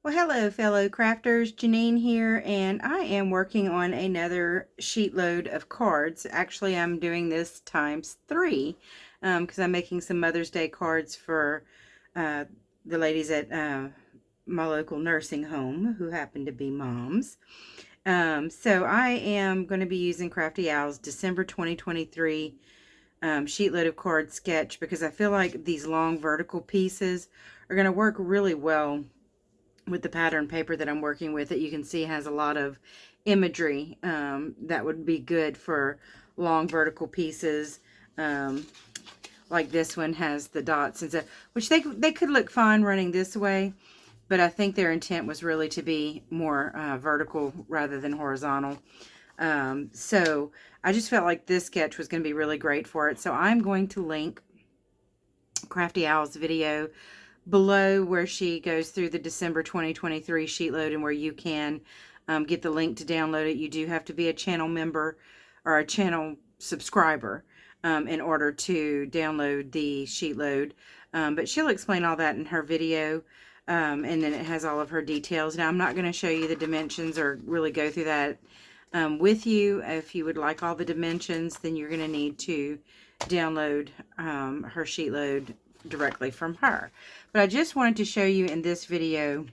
Well, hello, fellow crafters. Janine here, and I am working on another sheet load of cards. Actually, I'm doing this times 3 because I'm making some Mother's Day cards for the ladies at my local nursing home who happen to be moms. So I am going to be using Crafty Owl's December 2023 sheet load of cards sketch because I feel like these long vertical pieces are going to work really well with the pattern paper that I'm working with, that you can see has a lot of imagery that would be good for long vertical pieces. Like this one has the dots and stuff, which they could look fine running this way, but I think their intent was really to be more vertical rather than horizontal. So I just felt like this sketch was going to be really great for it. So I'm going to link Crafty Owl's video below where she goes through the December 2023 sheet load, and where you can get the link to download it. You do have to be a channel member or a channel subscriber in order to download the sheet load. But she'll explain all that in her video, and then it has all of her details. Now, I'm not going to show you the dimensions or really go through that with you. If you would like all the dimensions, then you're going to need to download her sheet load directly from her. But I just wanted to show you in this video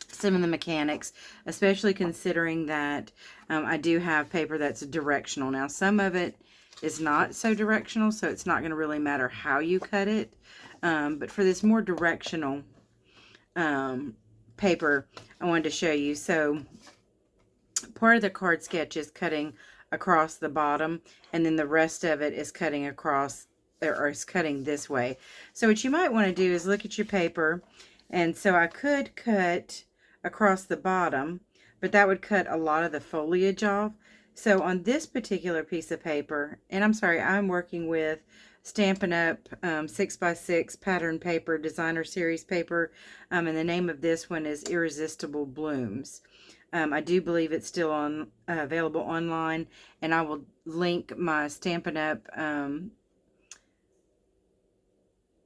some of the mechanics, especially considering that I do have paper that's directional. Now, some of it is not so directional, so it's not going to really matter how you cut it. But for this more directional paper, I wanted to show you. So part of the card sketch is cutting across the bottom, and then the rest of it is cutting across, or is cutting this way. So what you might want to do is look at your paper, and so I could cut across the bottom, but that would cut a lot of the foliage off. So on this particular piece of paper, and I'm sorry, I'm working with Stampin Up 6x6 pattern paper, designer series paper, and the name of this one is Irresistible Blooms. I do believe it's still on available online, and I will link my Stampin Up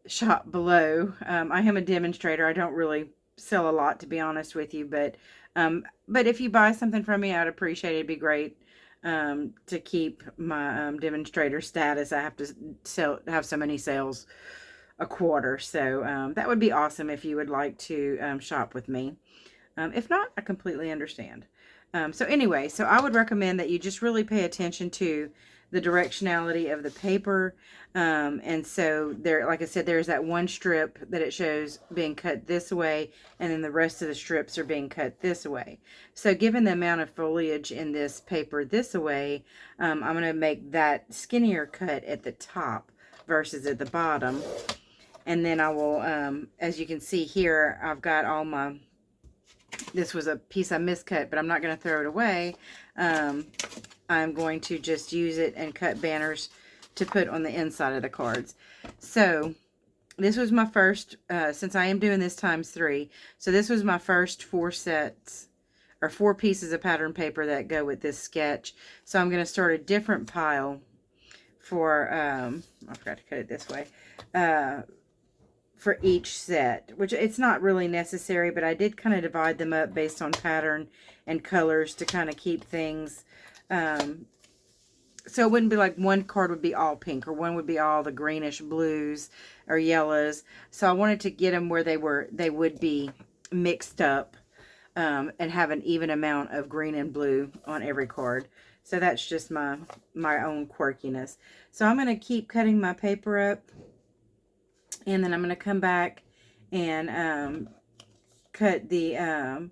shop below. I am a demonstrator. I don't really sell a lot, to be honest with you, but if you buy something from me, I'd appreciate it. It'd be great to keep my demonstrator status. I have to have so many sales a quarter, so that would be awesome if you would like to shop with me. If not, I completely understand. So anyway, so I would recommend that you just really pay attention to the directionality of the paper. And so there, like I said, there's that one strip that it shows being cut this way, and then the rest of the strips are being cut this way. So given the amount of foliage in this paper this way, I'm going to make that skinnier cut at the top versus at the bottom. And then I will, as you can see here, I've got all my, this was a piece I miscut, but I'm not going to throw it away. I'm going to just use it and cut banners to put on the inside of the cards. So this was my first, since I am doing this times 3, so this was my first 4 sets, or 4 pieces of pattern paper that go with this sketch. So I'm going to start a different pile for, I forgot to cut it this way, for each set, which it's not really necessary, but I did kind of divide them up based on pattern and colors to kind of keep things, so it wouldn't be like one card would be all pink, or one would be all the greenish blues or yellows. So I wanted to get them where they would be mixed up, and have an even amount of green and blue on every card. So that's just my own quirkiness. So I'm going to keep cutting my paper up, and then I'm going to come back and cut the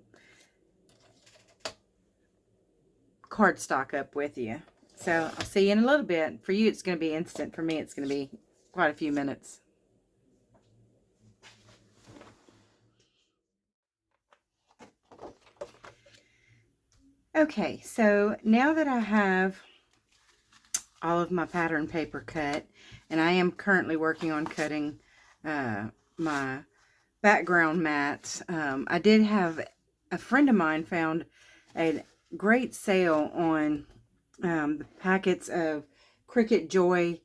cardstock up with you. So I'll see you in a little bit. For you, it's going to be instant. For me, it's going to be quite a few minutes. Okay, so now that I have all of my pattern paper cut, and I am currently working on cutting my background mats. I did have a friend of mine found a great sale on the packets of Cricut Joy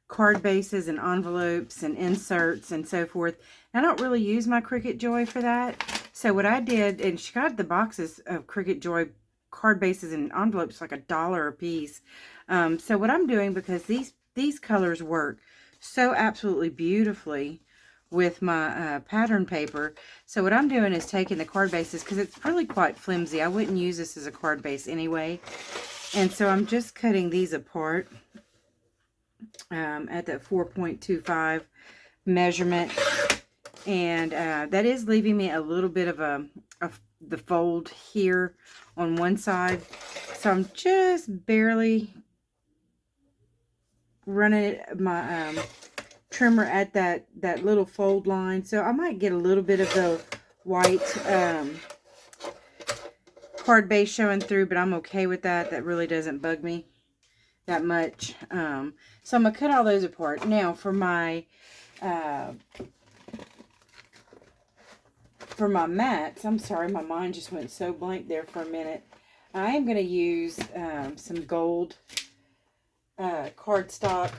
card bases and envelopes and inserts and so forth. I don't really use my Cricut Joy for that, So what I did, and she got the boxes of Cricket Joy card bases and envelopes like $1 a piece. So what I'm doing, because these colors work so absolutely beautifully with my pattern paper. So what I'm doing is taking the card bases, because it's really quite flimsy. I wouldn't use this as a card base anyway. And so I'm just cutting these apart at that 4.25 measurement. And that is leaving me a little bit of the fold here on one side. So I'm just barely running my trimmer at that little fold line. So I might get a little bit of the white card base showing through, but I'm okay with that. That really doesn't bug me that much. So I'm going to cut all those apart. Now for my mats, I'm sorry, my mind just went so blank there for a minute. I am going to use some gold cardstock.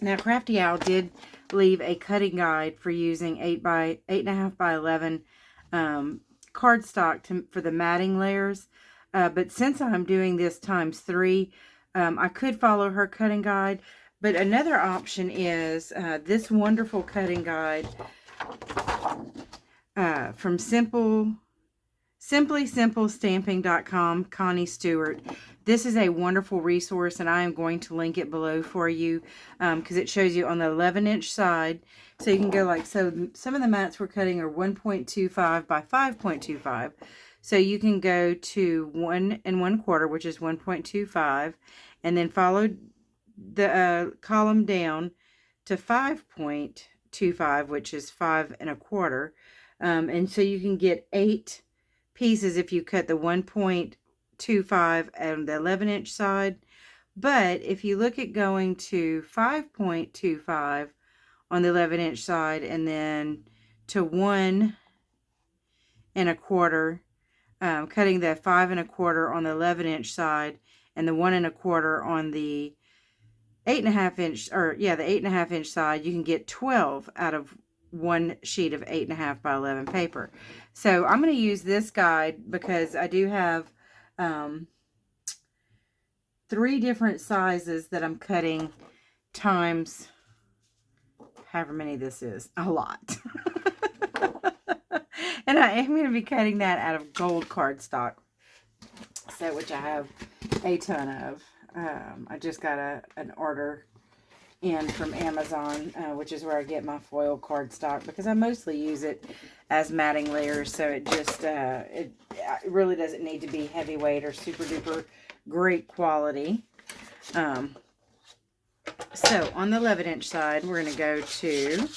Now, Crafty Owl did leave a cutting guide for using 8.5 by 11 cardstock for the matting layers. But since I'm doing this times 3, I could follow her cutting guide. But another option is this wonderful cutting guide from SimplySimpleStamping.com, Connie Stewart. This is a wonderful resource, and I am going to link it below for you because it shows you on the 11-inch side. So you can go like, so some of the mats we're cutting are 1.25 by 5.25. So you can go to 1 1/4, which is 1.25, and then follow the column down to 5.25, which is 5 1/4. And so you can get 8 pieces if you cut the 1.25 and the 11-inch side. But if you look at going to 5.25 on the 11-inch side and then to 1 1/4, cutting the 5 1/4 on the 11-inch side and the 1 1/4 on the 8.5-inch, or yeah, the 8.5-inch side, you can get 12 out of one sheet of 8.5 by 11 paper. So I'm going to use this guide because I do have 3 different sizes that I'm cutting times however many this is. A lot. And I am going to be cutting that out of gold cardstock, so which I have a ton of. I just got an order in from Amazon, which is where I get my foil cardstock, because I mostly use it as matting layers. So it just it really doesn't need to be heavyweight or super duper great quality. So on the 11-inch side, we're going to go to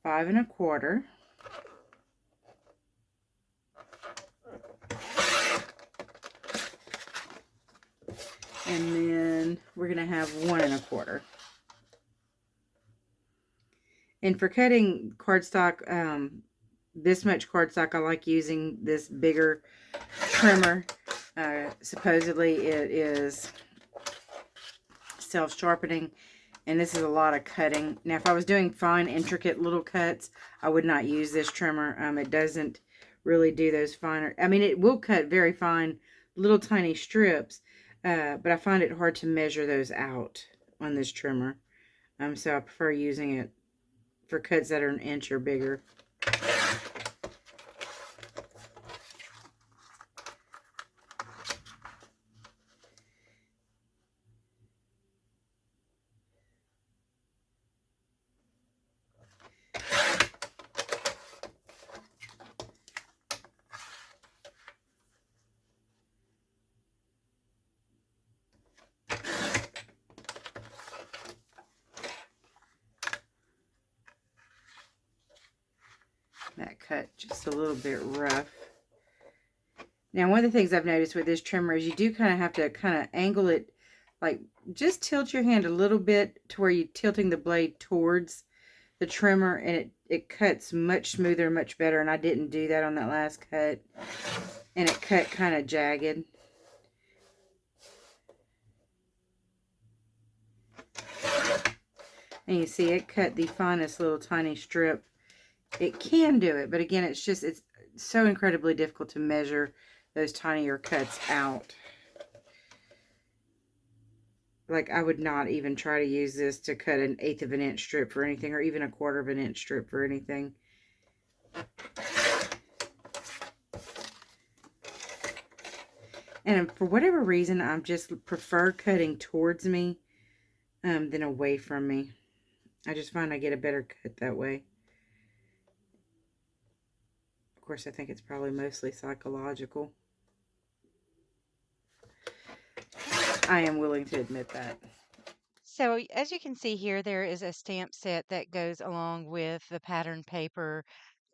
5 1/4. And then we're going to have 1 1/4. And for cutting cardstock, this much cardstock, I like using this bigger trimmer. Supposedly it is self-sharpening, and this is a lot of cutting. Now, if I was doing fine, intricate little cuts, I would not use this trimmer. It doesn't really do those finer. I mean, it will cut very fine, little tiny strips. But I find it hard to measure those out on this trimmer. So I prefer using it for cuts that are 1 inch or bigger. That cut just a little bit rough. Now, one of the things I've noticed with this trimmer is you do kind of have to kind of angle it, like just tilt your hand a little bit to where you're tilting the blade towards the trimmer, and it cuts much smoother, much better. And I didn't do that on that last cut, and it cut kind of jagged. And you see it cut the finest little tiny strip. It can do it, but again, it's so incredibly difficult to measure those tinier cuts out. Like, I would not even try to use this to cut an 1/8 of an inch strip for anything, or even a 1/4 of an inch strip for anything. And for whatever reason, I just prefer cutting towards me than away from me. I just find I get a better cut that way. Of course, I think it's probably mostly psychological. I am willing to admit that. So as you can see here, there is a stamp set that goes along with the pattern paper.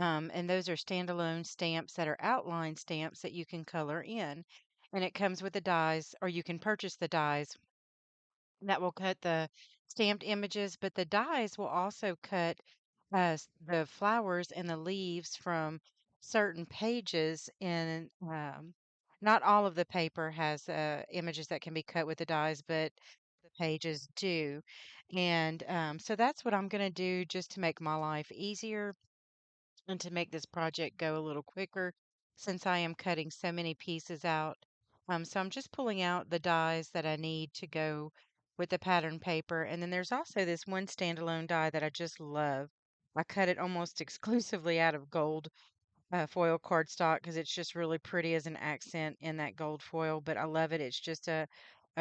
And those are standalone stamps that are outline stamps that you can color in. And it comes with the dies, or you can purchase the dies that will cut the stamped images, but the dies will also cut the flowers and the leaves from certain pages. And not all of the paper has images that can be cut with the dies, but the pages do. And so that's what I'm going to do just to make my life easier and to make this project go a little quicker since I am cutting so many pieces out. So I'm just pulling out the dies that I need to go with the pattern paper. And then there's also this one standalone die that I just love. I cut it almost exclusively out of gold foil cardstock because it's just really pretty as an accent in that gold foil. But I love it. It's just a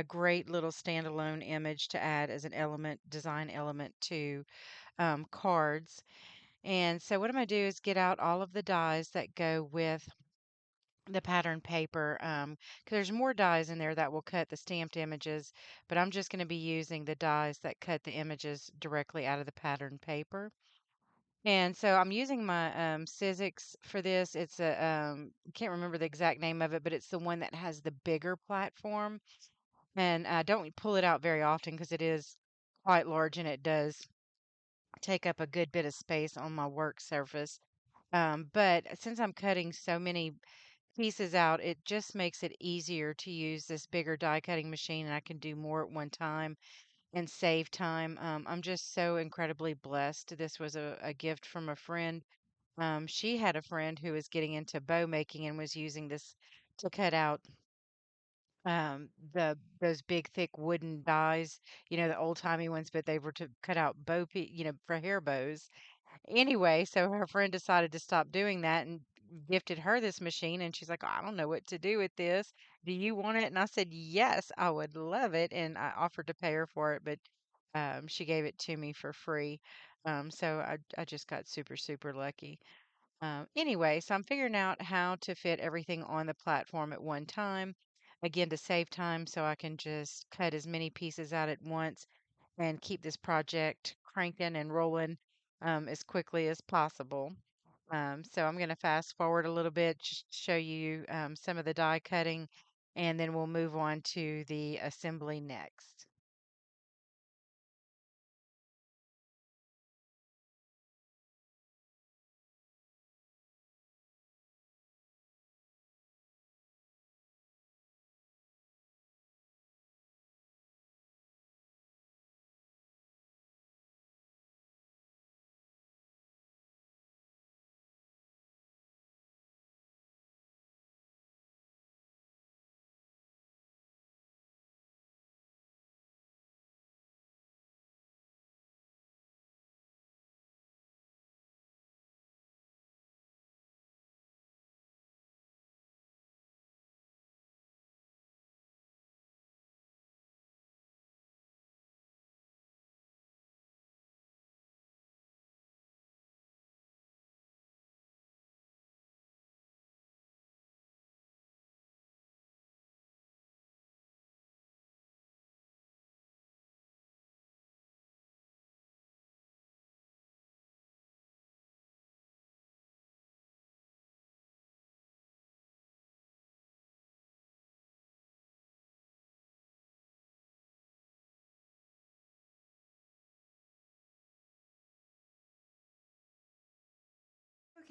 great little standalone image to add as an element, design element to cards. And so what I'm going to do is get out all of the dies that go with the pattern paper. 'Cause there's more dies in there that will cut the stamped images, but I'm just going to be using the dies that cut the images directly out of the pattern paper. And so I'm using my Sizzix for this. It's a can't remember the exact name of it, but it's the one that has the bigger platform. And I don't pull it out very often because it is quite large and it does take up a good bit of space on my work surface. But since I'm cutting so many pieces out, it just makes it easier to use this bigger die cutting machine and I can do more at one time and save time. I'm just so incredibly blessed. This was a gift from a friend. She had a friend who was getting into bow making and was using this to cut out those big thick wooden dies, the old timey ones, but they were to cut out for hair bows. Anyway, so her friend decided to stop doing that and gifted her this machine. And she's like, I don't know what to do with this. Do you want it? And I said, yes, I would love it. And I offered to pay her for it, but she gave it to me for free. So I just got super, super lucky. Anyway, so I'm figuring out how to fit everything on the platform at one time. Again, to save time, so I can just cut as many pieces out at once and keep this project cranking and rolling as quickly as possible. So I'm going to fast forward a little bit, just to show you some of the die cutting, and then we'll move on to the assembly next.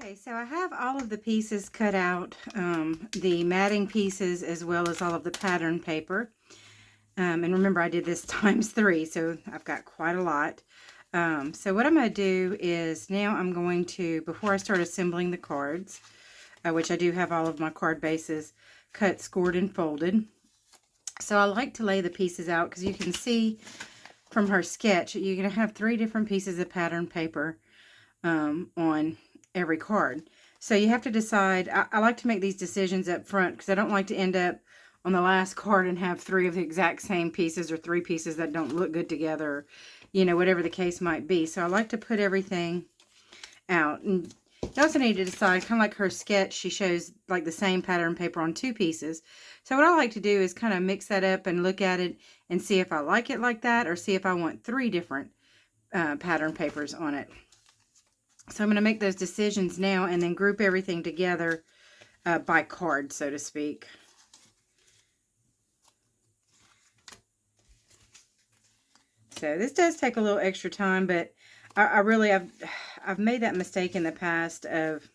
Okay, so I have all of the pieces cut out, the matting pieces as well as all of the pattern paper. And remember, I did this times 3, so I've got quite a lot. So what I'm going to do is now I'm going to, before I start assembling the cards, which I do have all of my card bases cut, scored, and folded. So I like to lay the pieces out because you can see from her sketch you're going to have 3 different pieces of pattern paper on every card. So you have to decide. I like to make these decisions up front because I don't like to end up on the last card and have 3 of the exact same pieces or 3 pieces that don't look good together, you know, whatever the case might be. So I like to put everything out. And you also need to decide, kind of like her sketch, she shows like the same pattern paper on 2 pieces. So what I like to do is kind of mix that up and look at it and see if I like it like that or see if I want 3 different pattern papers on it. So I'm going to make those decisions now and then group everything together by card, so to speak. So this does take a little extra time, but I've made that mistake in the past of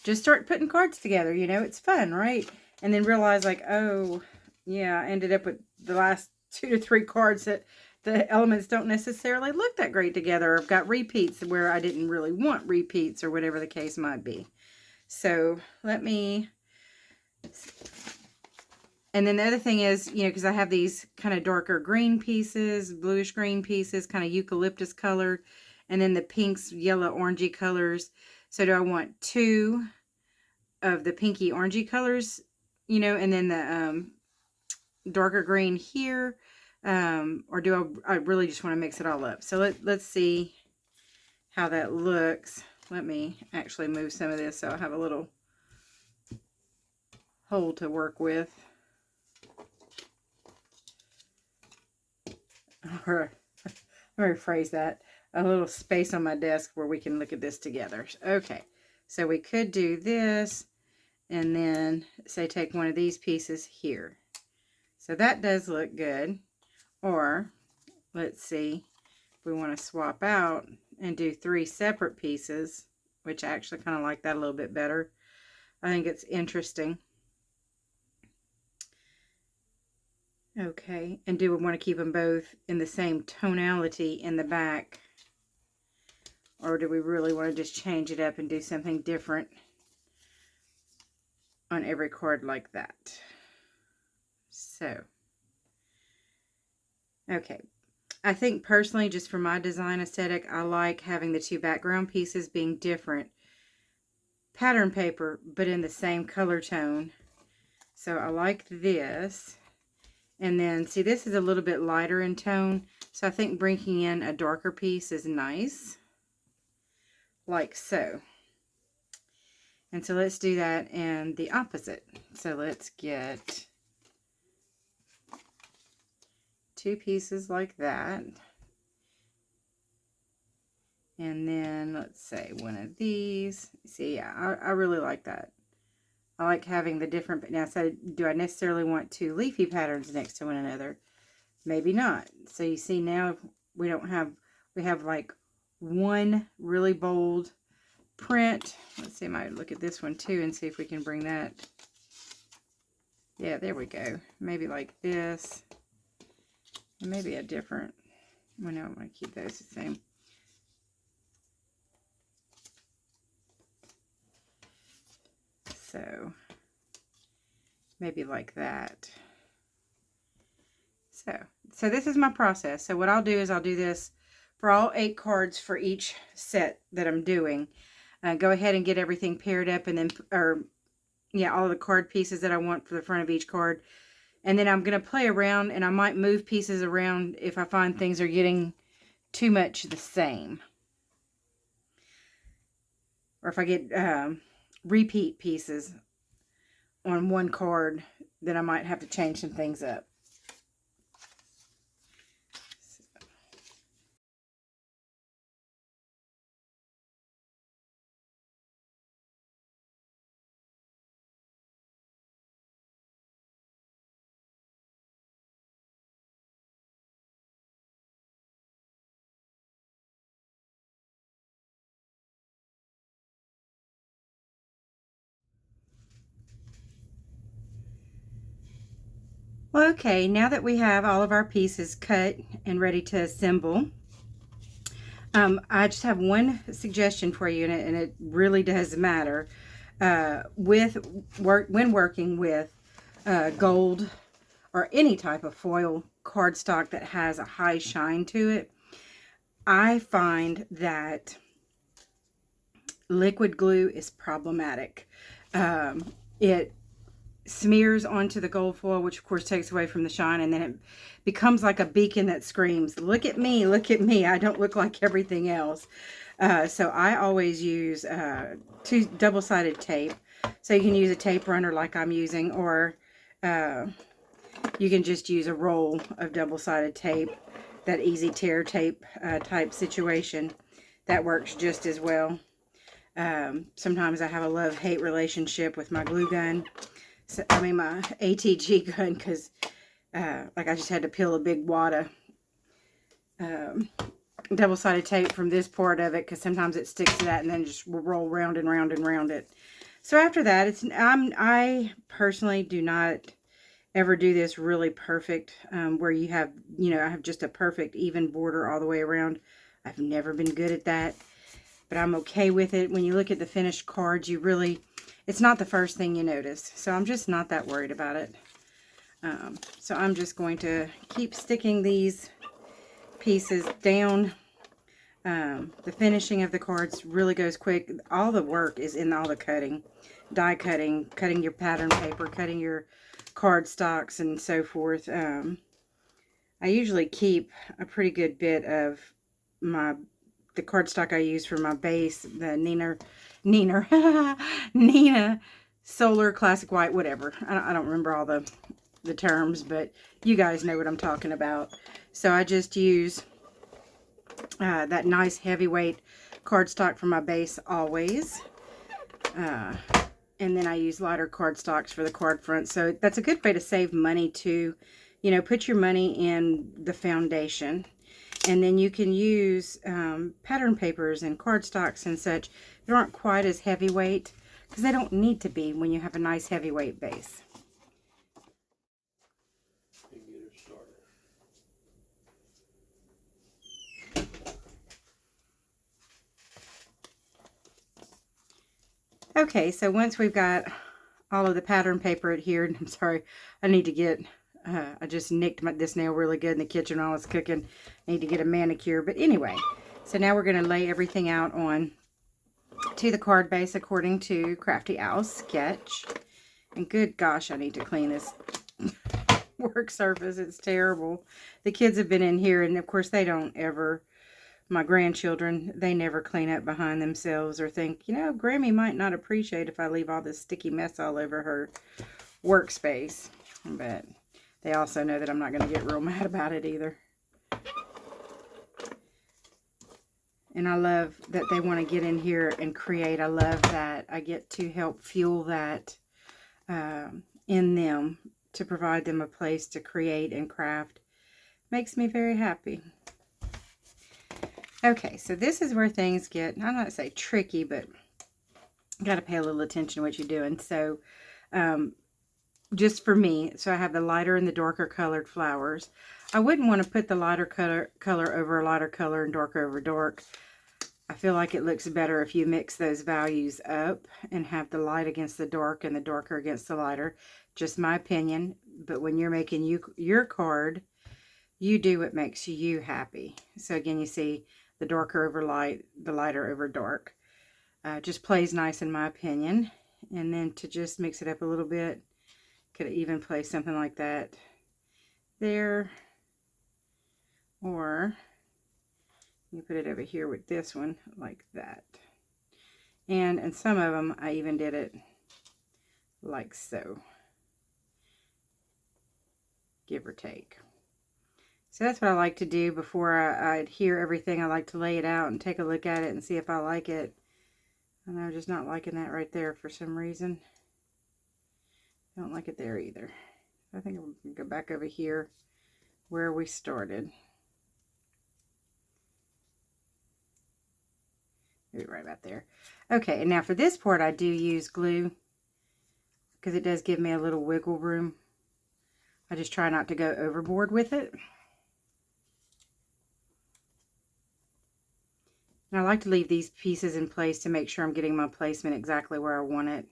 just start putting cards together. You know, it's fun, right? And then realize like, oh, yeah, I ended up with the last 2 to 3 cards that the elements don't necessarily look that great together. I've got repeats where I didn't really want repeats or whatever the case might be. So let me, and then the other thing is, you know, because I have these kind of darker green pieces, bluish green pieces, kind of eucalyptus color, and then the pinks, yellow, orangey colors. So do I want 2 of the pinky orangey colors, you know, and then the darker green here, or do I really just want to mix it all up? So let's see how that looks. Let me actually move some of this so I have a little hole to work with. Or let me rephrase that. A little space on my desk where we can look at this together. Okay, so we could do this and then say take one of these pieces here. So that does look good. Or let's see, we want to swap out and do 3 separate pieces, which I actually kind of like that a little bit better. I think it's interesting. Okay, and do we want to keep them both in the same tonality in the back? Or do we really want to just change it up and do something different on every card like that? So, okay. I think personally, just for my design aesthetic, I like having the 2 background pieces being different pattern paper, but in the same color tone. So I like this. And then, see, this is a little bit lighter in tone. So I think bringing in a darker piece is nice. Like so. And so let's do that in the opposite. So let's get 2 pieces like that. And then let's say one of these. See, I really like that. I like having the different, now so do I necessarily want 2 leafy patterns next to one another? Maybe not. So you see now we have like one really bold print. Let's see, I might look at this one too and see if we can bring that. Yeah, there we go. Maybe like this. And maybe a different, well, no, I'm going to keep those the same. So maybe like that. So this is my process. So what I'll do is I'll do this for all 8 cards for each set that I'm doing. Go ahead and get everything paired up, and then, or yeah, all the card pieces that I want for the front of each card. And then I'm going to play around, and I might move pieces around if I find things are getting too much the same. Or if I get repeat pieces on one card, then I might have to change some things up. Well, okay, now that we have all of our pieces cut and ready to assemble, I just have one suggestion for you, and it really does matter. When working with gold or any type of foil cardstock that has a high shine to it, I find that liquid glue is problematic. It smears onto the gold foil, which of course takes away from the shine, and then it becomes like a beacon that screams, look at me, I don't look like everything else. So I always use two double-sided tape. So you can use a tape runner like I'm using, or you can just use a roll of double-sided tape, that easy tear tape type situation. That works just as well. Sometimes I have a love-hate relationship with my glue gun. So, I mean my ATG gun, because like I just had to peel a big wad of double-sided tape from this part of it, because sometimes it sticks to that and then just will roll round and round and round it. So after that, I personally do not ever do this really perfect, where you have, I have just a perfect even border all the way around. I've never been good at that, but I'm okay with it. When you look at the finished cards, it's not the first thing you notice. So I'm just not that worried about it. So I'm just going to keep sticking these pieces down. The finishing of the cards really goes quick. All the work is in all the cutting, die cutting, cutting your pattern paper, cutting your card stocks, and so forth. I usually keep a pretty good bit of the cardstock I use for my base, the Nina Solar Classic White, whatever. I don't remember all the terms, but you guys know what I'm talking about. So I just use that nice heavyweight cardstock for my base always. And then I use lighter cardstocks for the card front. So that's a good way to save money too. Put your money in the foundation. And then you can use pattern papers and cardstocks and such. They aren't quite as heavyweight, because they don't need to be when you have a nice heavyweight base. Okay, so once we've got all of the pattern paper adhered, I'm sorry, I need to get, I just nicked this nail really good in the kitchen while I was cooking. I need to get a manicure, but anyway, so now we're going to lay everything out on to the card base according to Crafty Owl's sketch. And good gosh, I need to clean this work surface. It's terrible. The kids have been in here, and of course they don't ever, my grandchildren, they never clean up behind themselves or think, Grammy might not appreciate if I leave all this sticky mess all over her workspace. But they also know that I'm not going to get real mad about it either. And I love that they want to get in here and create. I love that I get to help fuel that in them, to provide them a place to create and craft. Makes me very happy. Okay, so this is where things get, I'm not going to say tricky, but you got to pay a little attention to what you're doing. So, just for me, so I have the lighter and the darker colored flowers. I wouldn't want to put the lighter color over a lighter color and dark over dark. I feel like it looks better if you mix those values up and have the light against the dark and the darker against the lighter. Just my opinion, but when you're making your card, you do what makes you happy. So again, you see the darker over light, the lighter over dark. Just plays nice in my opinion. And then to just mix it up a little bit, could even place something like that there. Or you put it over here with this one like that. And some of them, I even did it like so. Give or take. So that's what I like to do before I adhere everything. I like to lay it out and take a look at it and see if I like it. And I'm just not liking that right there for some reason. I don't like it there either. I think I'm going to go back over here where we started. Maybe right about there. Okay, and now for this part I do use glue, because it does give me a little wiggle room. I just try not to go overboard with it. And I like to leave these pieces in place to make sure I'm getting my placement exactly where I want it.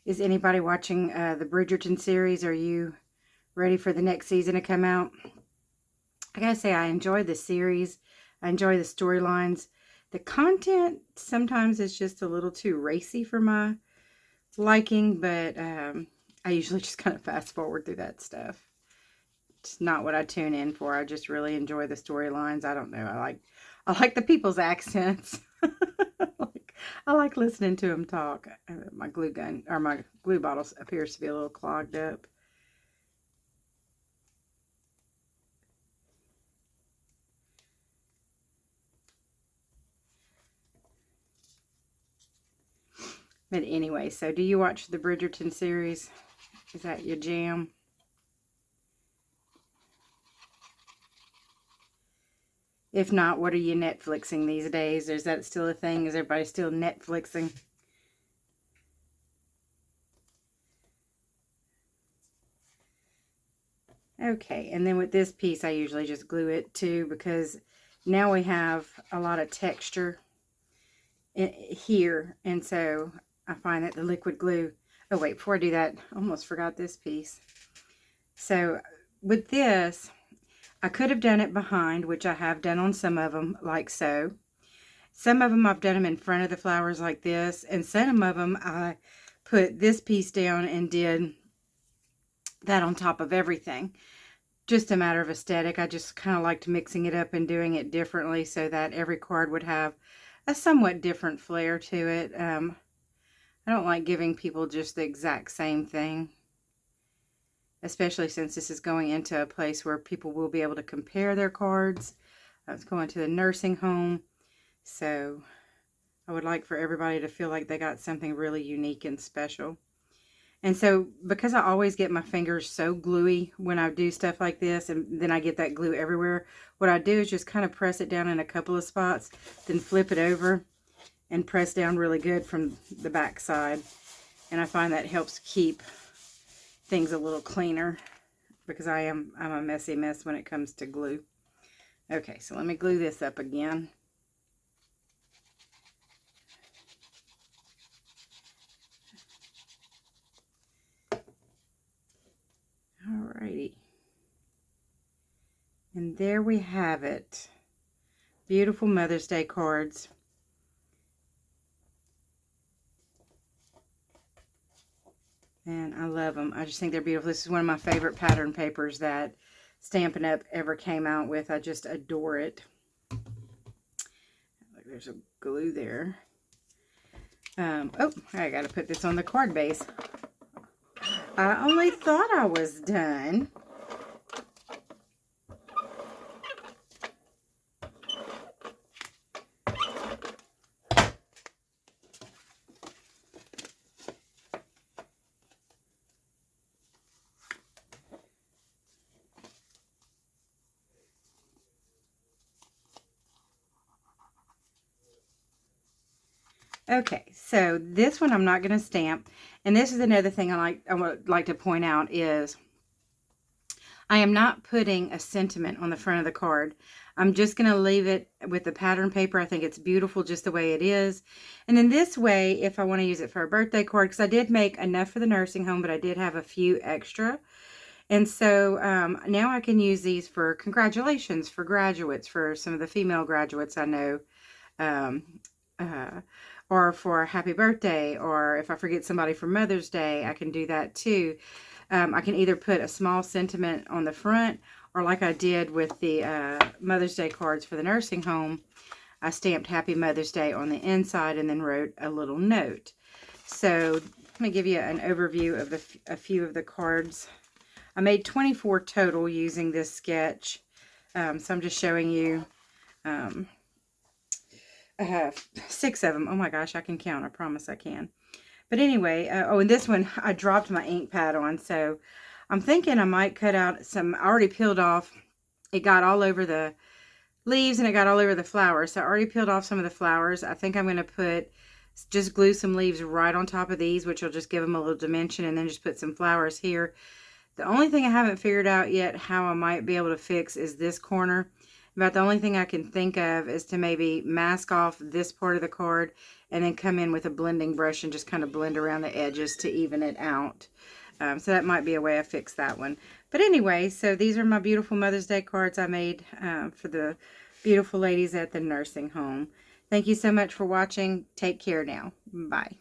Is anybody watching the Bridgerton series? Are you ready for the next season to come out? I gotta say, I enjoy the series. I enjoy the storylines. The content sometimes is just a little too racy for my liking, but I usually just kind of fast forward through that stuff. It's not what I tune in for. I just really enjoy the storylines. I don't know. I like the people's accents. I like listening to them talk. My glue gun or my glue bottle appears to be a little clogged up. But anyway, so do you watch the Bridgerton series? Is that your jam? If not, what are you Netflixing these days? Is that still a thing? Is everybody still Netflixing? Okay, and then with this piece, I usually just glue it too, because now we have a lot of texture here, and so I find that the liquid glue, oh wait, before I do that, I almost forgot this piece. So with this, I could have done it behind, which I have done on some of them, like so. Some of them I've done them in front of the flowers like this, and some of them I put this piece down and did that on top of everything. Just a matter of aesthetic. I just kind of liked mixing it up and doing it differently so that every card would have a somewhat different flair to it. I don't like giving people just the exact same thing, especially since this is going into a place where people will be able to compare their cards. It's going to the nursing home, so I would like for everybody to feel like they got something really unique and special. And so, because I always get my fingers so gluey when I do stuff like this, and then I get that glue everywhere, what I do is just kind of press it down in a couple of spots, then flip it over and press down really good from the back side. And I find that helps keep things a little cleaner, because I'm a messy mess when it comes to glue. Okay, so let me glue this up again. Alrighty. And there we have it. Beautiful Mother's Day cards. And I love them. I just think they're beautiful. This is one of my favorite pattern papers that Stampin' Up! Ever came out with. I just adore it. Look, there's a glue there. Oh, I got to put this on the card base. I only thought I was done. Okay, so this one I'm not going to stamp, and this is another thing I would like to point out is I am not putting a sentiment on the front of the card. I'm just going to leave it with the pattern paper. I think it's beautiful just the way it is. And then this way, if I want to use it for a birthday card, because I did make enough for the nursing home, but I did have a few extra. And so now I can use these for congratulations for graduates, for some of the female graduates I know. Or for a happy birthday, or if I forget somebody for Mother's Day, I can do that too. I can either put a small sentiment on the front, or like I did with the Mother's Day cards for the nursing home, I stamped Happy Mother's Day on the inside and then wrote a little note. So let me give you an overview of a few of the cards. I made 24 total using this sketch, so I'm just showing you 6 of them. Oh my gosh, I can count. I promise I can. But anyway, oh, and this one I dropped my ink pad on, so I'm thinking I might cut out some. I already peeled off. It got all over the leaves and it got all over the flowers. So I already peeled off some of the flowers. I think I'm going to just glue some leaves right on top of these, which will just give them a little dimension, and then just put some flowers here. The only thing I haven't figured out yet how I might be able to fix is this corner. About the only thing I can think of is to maybe mask off this part of the card and then come in with a blending brush and just kind of blend around the edges to even it out. So that might be a way I fix that one. But anyway, so these are my beautiful Mother's Day cards I made for the beautiful ladies at the nursing home. Thank you so much for watching. Take care now. Bye.